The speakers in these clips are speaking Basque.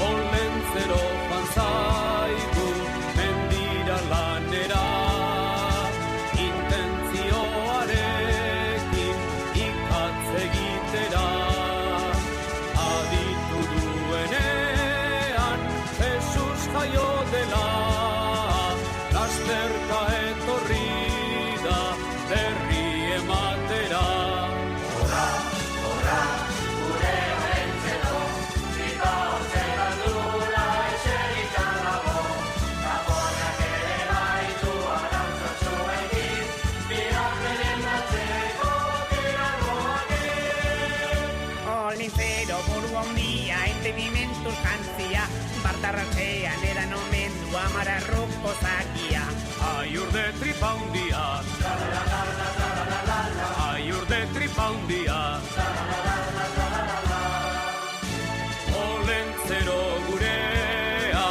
Olentzero joan zaigu mendira lanera, intentzioarekin ikatz egitera. Aditu duenean Jesus jaio dela, lasterka etorri da berri ematera. Horra, horra, gure Olentzero, pipa hortzetan dula eserita dago, kapoiak ere baitu arantzatxoekin, bihar merendatzeko tiragoakin. Olentzero buru handia, entenimentuz jantzia, bartarratzean edan omendu amararruko zakia. Aiur de tripa hundia, aiur de tripa hundia. Olentzero gurea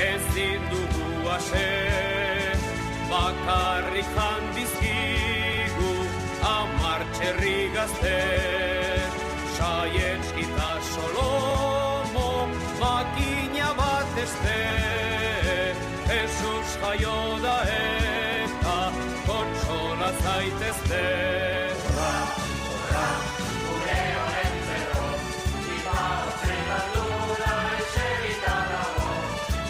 ezin dugu ase, bakarrik handizkigu 10 txerri gazte. Saietskita Solomo makina bat este, Jesus jaio da eta kontsola zaitezte. Horra, horra, gure Olentzero, pipa hortzetan dula eserita dago,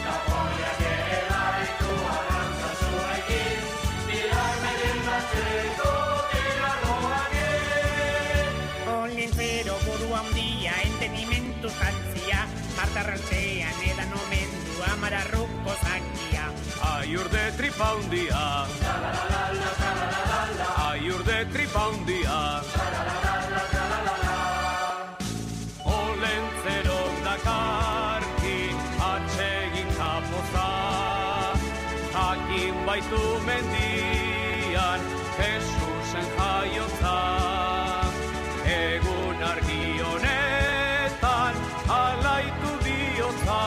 kapoiak ere baitu arantzatxoekin, bihar merendatzeko tiragoakin. Olentzero buru handia, entenimentuz jantzia, bartarratzean edan omendu amararruko zakia. Aiur de tripa hundia, aiur de tripa hundia. Olentzero dakarki atsegin kapoza, jakin baitu mendian Jesusen jaiotza. Egun argi honetan alaitu bihotza,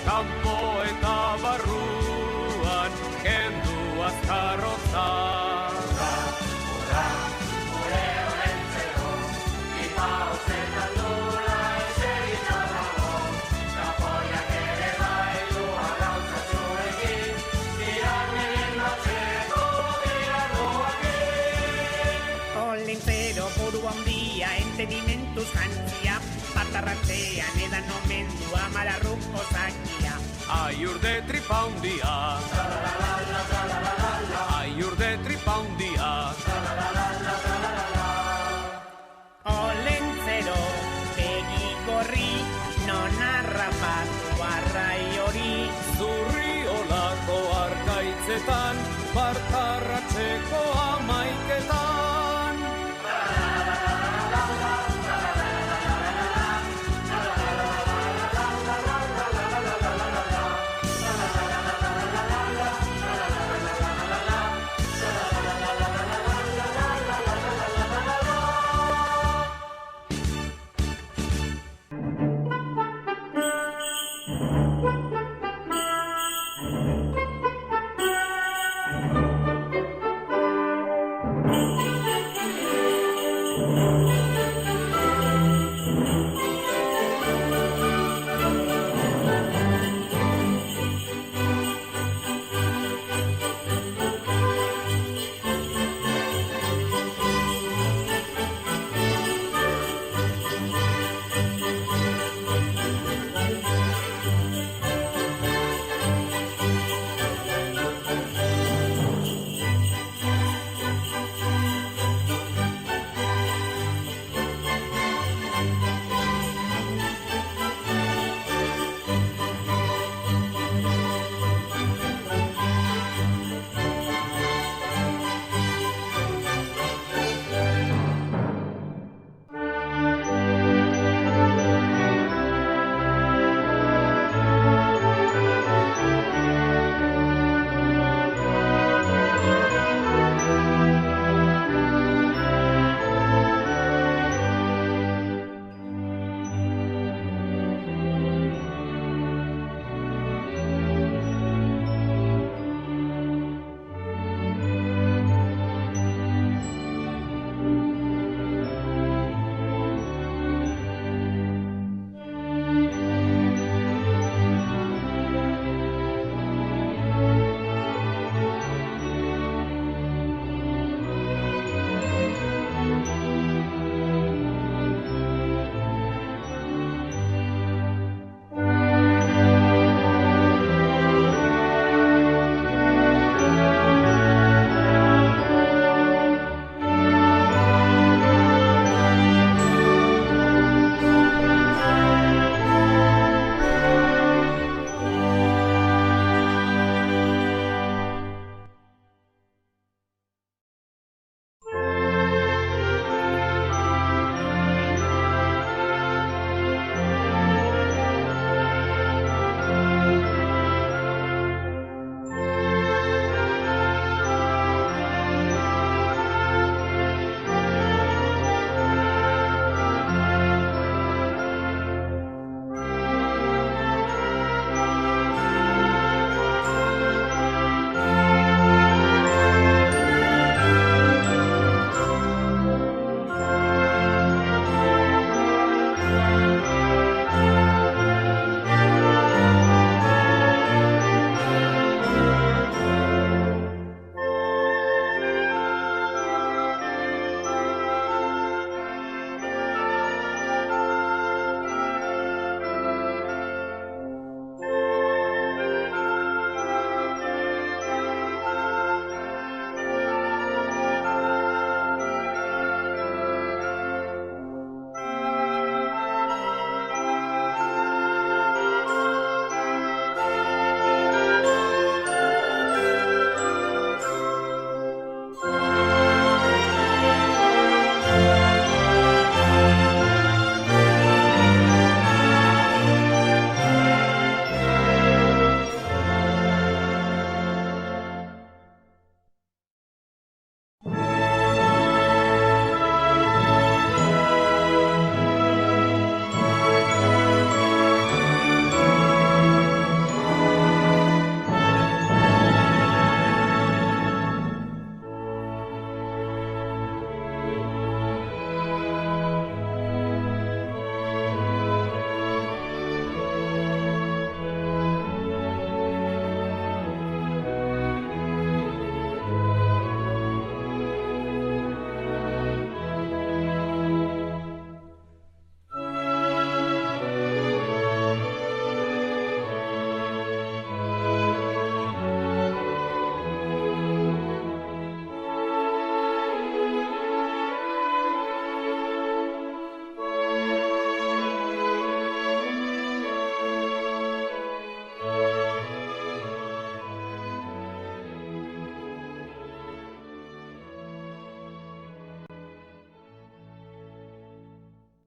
kanpo eta barruan kendu azkarrotza. Horra, gure Olentzero, pipa hortzetan dula eserita dago, kapoiak ere baitu arantzatxoekin, bihar merendatzeko tiragoakin. Olentzero buru handia, entenimentuz jantzia, bartarratzean edan omendu amararruko zakia. Aiur de tripa hundia, aiur de tripa hundia. Olentzero begi gorri, non harrapatu arrai hori. Zurri olako arkaitzetan, bartarratzeko 11etan.